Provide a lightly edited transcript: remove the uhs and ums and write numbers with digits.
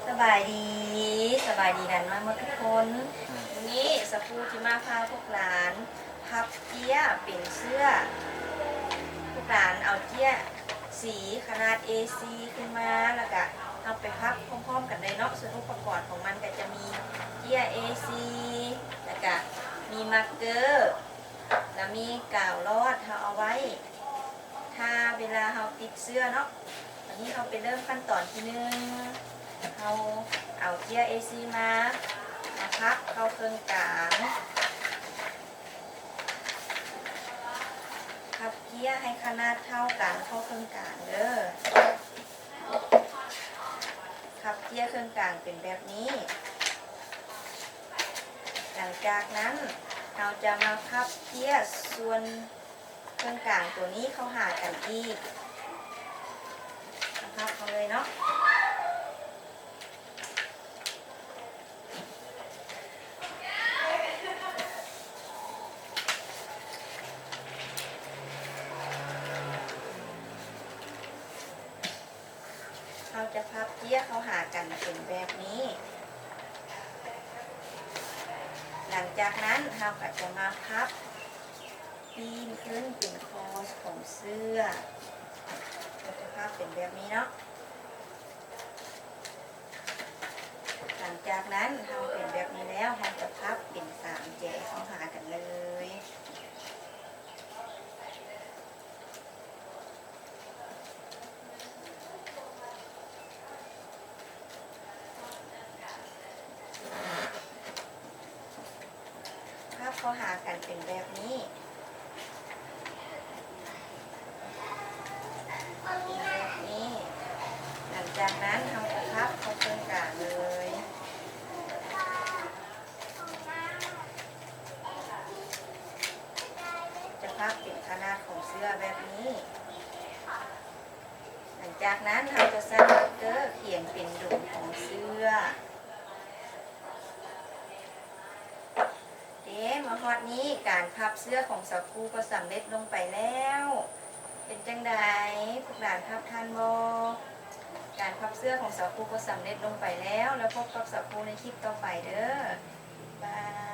สบายดีกันมากหมดทุกคนวันนี้สกูที่มาพาพวกหลานพับเจี้ยเป็นเสื้อพวกหลานเอาเจี้ยสีขนาด A4 ขึ้นมาแล้วก็เอาไปพับพร้อมๆกันเลยเนาะส่วนอุปกรณ์ของมันก็จะมีเจี้ย A4 แล้วก็มีมาร์กเกอร์แล้วมีกาวลอดเอาไว้ถ้าเวลาเราติดเสื้อเนาะวันนี้เราไปเริ่มขั้นตอนที่หนึ่งเราเอาเจี้ย AC มาพับเข้าเครื่องกลางพับเจี้ยให้ขนาดเท่ากันเข้าเครื่องกลางเด้อพับเจี้ยเครื่องกลางเป็นแบบนี้หลังจากนั้นเราจะมาพับเจี้ยส่วนเครื่องกลางตัวนี้เข้าหากันอีกพับเขาเลยเนาะเราจะพับเจี้ยเขาหากันเป็นแบบนี้หลังจากนั้นเราก็จะมาพับปีนขึ้นเป็นคอของเสื้อเราจะพับเป็นแบบนี้เนาะหลังจากนั้นเราเป็นแบบนี้แล้วเราจะพับเป็นสามแจเขาหากันเลยเขาหากันเป็นแบบนี้แบบนี้หลังจากนั้นทำกระพับเข้าเครื่องกลางเลยจะพับเป็นขนาดของเสื้อแบบนี้หลังจากนั้นเราจะใส่มาร์กเกอร์เขียนเป็นดุมของเสื้อมาฮอดนี้การพับเสื้อของสาวคูก็สำเร็จลงไปแล้วเป็นจังใดพวกหลานพับทันบ่การพับเสื้อของสาวคูก็สำเร็จลงไปแล้วพบกับสาวคูในคลิปต่อไปเด้อบาย